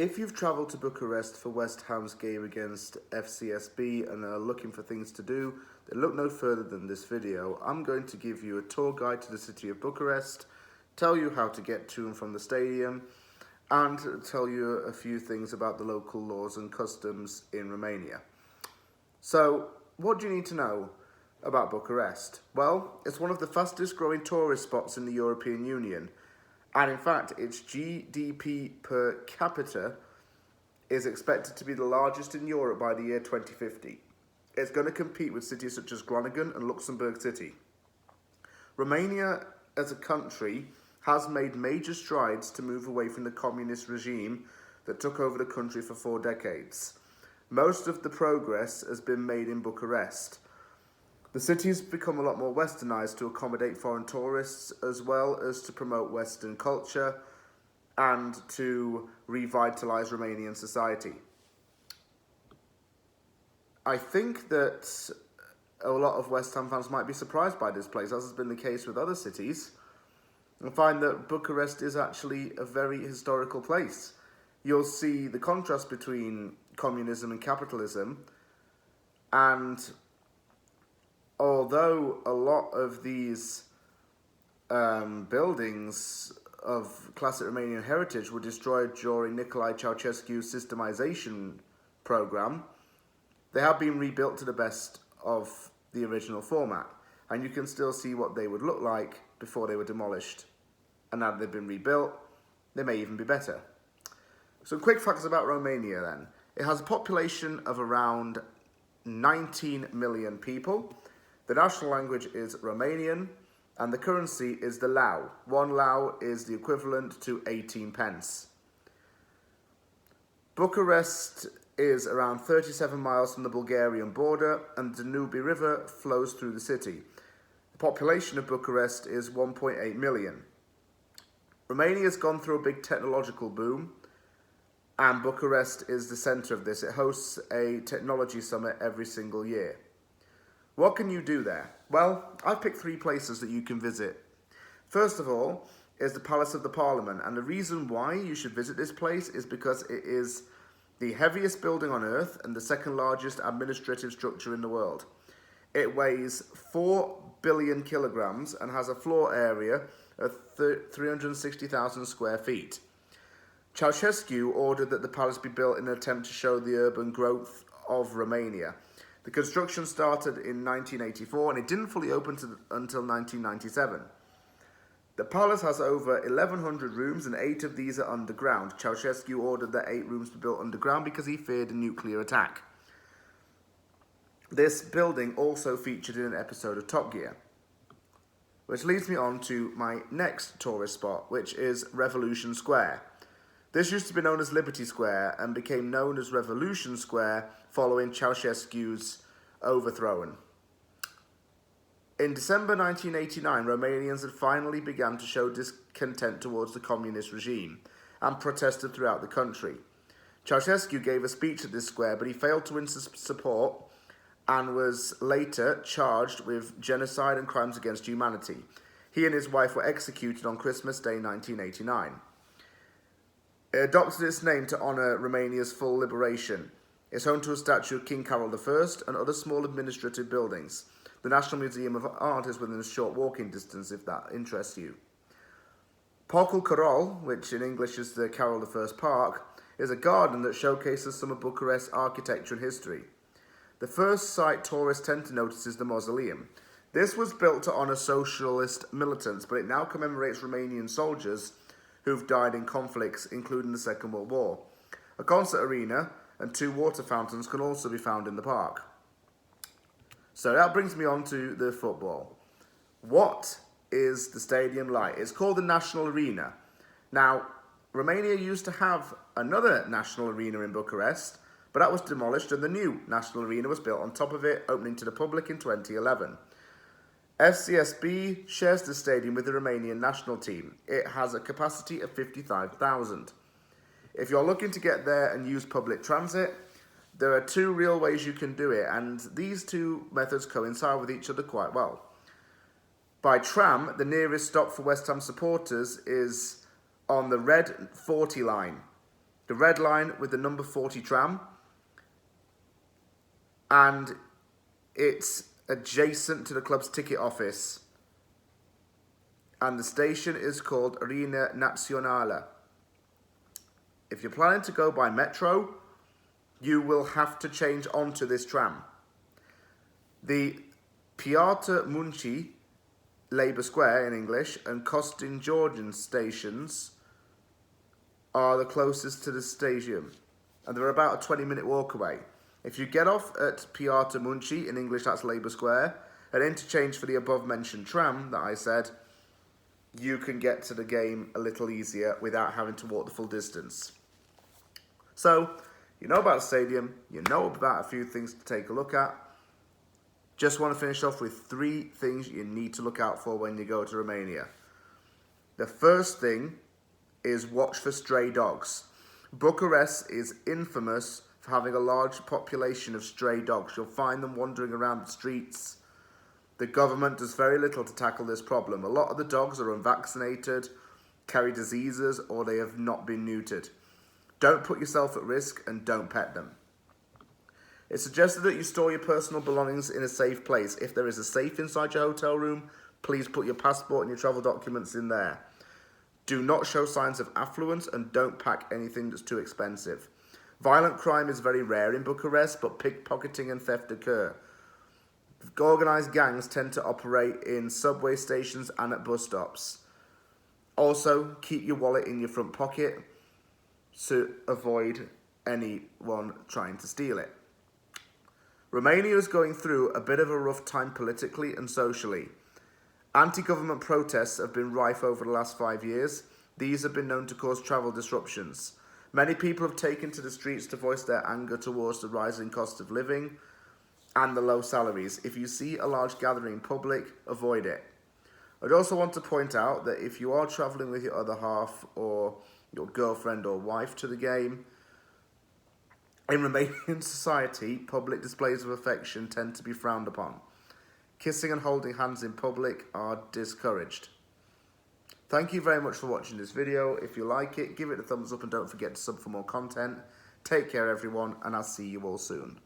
If you've travelled to Bucharest for West Ham's game against FCSB and are looking for things to do, then look no further than this video. I'm going to give you a tour guide to the city of Bucharest, tell you how to get to and from the stadium, and tell you a few things about the local laws and customs in Romania. So, what do you need to know about Bucharest? Well, it's one of the fastest growing tourist spots in the European Union. And in fact, its GDP per capita is expected to be the largest in Europe by the year 2050. It's going to compete with cities such as Groningen and Luxembourg City. Romania, as a country, has made major strides to move away from the communist regime that took over the country for 4 decades. Most of the progress has been made in Bucharest. The city has become a lot more westernized to accommodate foreign tourists, as well as to promote Western culture and to revitalize Romanian society. I think that a lot of West Ham fans might be surprised by this place, as has been the case with other cities, and find that Bucharest is actually a very historical place. You'll see the contrast between communism and capitalism, and although a lot of these buildings of classic Romanian heritage were destroyed during Nicolae Ceausescu's systemization program, they have been rebuilt to the best of the original format, and you can still see what they would look like before they were demolished. And now that they've been rebuilt, they may even be better. Some quick facts about Romania then. It has a population of around 19 million people. The national language is Romanian, and the currency is the leu. 1 leu is the equivalent to 18 pence. Bucharest is around 37 miles from the Bulgarian border, and the Danube River flows through the city. The population of Bucharest is 1.8 million. Romania has gone through a big technological boom, and Bucharest is the centre of this. It hosts a technology summit every single year. What can you do there? Well, I've picked 3 places that you can visit. First of all is the Palace of the Parliament, and the reason why you should visit this place is because it is the heaviest building on earth and the second largest administrative structure in the world. It weighs 4 billion kilograms and has a floor area of 360,000 square feet. Ceausescu ordered that the palace be built in an attempt to show the urban growth of Romania. The construction started in 1984 and it didn't fully open until 1997. The palace has over 1,100 rooms and 8 of these are underground. Ceausescu ordered that 8 rooms be built underground because he feared a nuclear attack. This building also featured in an episode of Top Gear. Which leads me on to my next tourist spot, which is Revolution Square. This used to be known as Liberty Square and became known as Revolution Square following Ceausescu's overthrow. In December 1989, Romanians had finally begun to show discontent towards the communist regime and protested throughout the country. Ceausescu gave a speech at this square, but he failed to win support and was later charged with genocide and crimes against humanity. He and his wife were executed on Christmas Day 1989. It adopted its name to honour Romania's full liberation. It's home to a statue of King Carol I and other small administrative buildings. The National Museum of Art is within a short walking distance if that interests you. Parcul Carol, which in English is the Carol I Park, is a garden that showcases some of Bucharest's architecture and history. The first site tourists tend to notice is the mausoleum. This was built to honour socialist militants, but it now commemorates Romanian soldiers who've died in conflicts, including the Second World War. A concert arena and 2 water fountains can also be found in the park. So that brings me on to the football. What is the stadium like? It's called the National Arena. Now, Romania used to have another national arena in Bucharest, but that was demolished and the new National Arena was built on top of it, opening to the public in 2011. FCSB shares the stadium with the Romanian national team. It has a capacity of 55,000. If you're looking to get there and use public transit, there are 2 real ways you can do it, and these 2 methods coincide with each other quite well. By tram, the nearest stop for West Ham supporters is on the red 40 line. the red line with the number 40 tram, and it's adjacent to the club's ticket office. And the station is called Arena Nazionale. If you're planning to go by metro, you will have to change onto this tram. The Piazza Munci, Labour Square in English, and Costin Georgian stations are the closest to the stadium, and they're about a 20-minute walk away. If you get off at Piazza Munci, in English that's Labour Square, and interchange for the above-mentioned tram that I said, you can get to the game a little easier without having to walk the full distance. So, you know about the stadium, you know about a few things to take a look at. Just want to finish off with 3 things you need to look out for when you go to Romania. The first thing is watch for stray dogs. Bucharest is infamous for having a large population of stray dogs. You'll find them wandering around the streets. The government does very little to tackle this problem. A lot of the dogs are unvaccinated, carry diseases, or they have not been neutered. Don't put yourself at risk and don't pet them. It's suggested that you store your personal belongings in a safe place. If there is a safe inside your hotel room, please put your passport and your travel documents in there. Do not show signs of affluence and don't pack anything that's too expensive. Violent crime is very rare in Bucharest, but pickpocketing and theft occur. Organised gangs tend to operate in subway stations and at bus stops. Also, keep your wallet in your front pocket to avoid anyone trying to steal it. Romania is going through a bit of a rough time politically and socially. Anti-government protests have been rife over the last 5 years. These have been known to cause travel disruptions. Many people have taken to the streets to voice their anger towards the rising cost of living and the low salaries. If you see a large gathering in public, avoid it. I'd also want to point out that if you are travelling with your other half or your girlfriend or wife to the game, in Romanian society, public displays of affection tend to be frowned upon. Kissing and holding hands in public are discouraged. Thank you very much for watching this video. If you like it, give it a thumbs up and don't forget to sub for more content. Take care everyone, and I'll see you all soon.